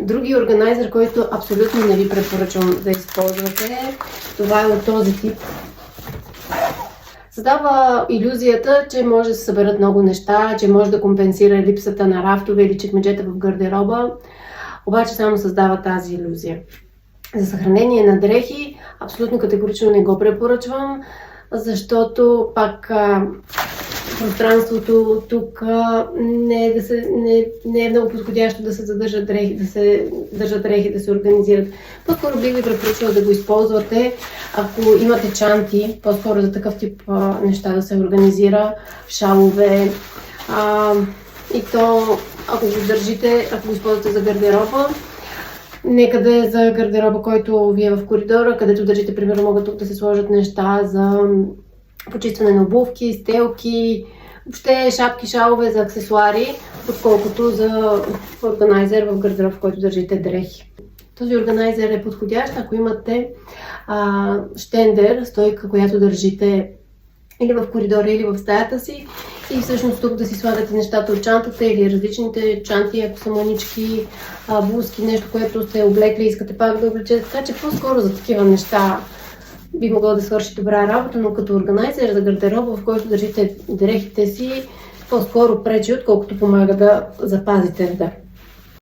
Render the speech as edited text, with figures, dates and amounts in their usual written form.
Други органайзер, който абсолютно не ви препоръчвам да използвате, това е от този тип. Създава илюзията, че може да се съберат много неща, че може да компенсира липсата на рафтове или чекмеджета в гардероба, обаче само създава тази илюзия. За съхранение на дрехи абсолютно категорично не го препоръчвам, защото пак пространството тук не е много подходящо да се задържат дрехи, да се организират. По-скоро бих ви препоръчала да го използвате, ако имате чанти, по-скоро за такъв тип неща да се организира, шалове. И то, ако го държите, ако го използвате за гардероба, нека да е за гардероба, който ви е в коридора, където държите, примерно, могат тук да се сложат неща за почистване на обувки, стелки, въобще шапки, шалове за аксесуари, отколкото за органайзер в гардероб, в който държите дрехи. Този органайзер е подходящ, ако имате щендер, стойка, която държите или в коридора, или в стаята си, и всъщност тук да си слагате нещата от чантата или различните чанти, ако са манички, блузки, нещо, което сте облекли и искате пак да облечете. Така че по-скоро за такива неща би могло да свърши добра работа, но като органайзер за гардероба, в който държите дрехите си, по-скоро пречи, отколкото помага да запазите реда.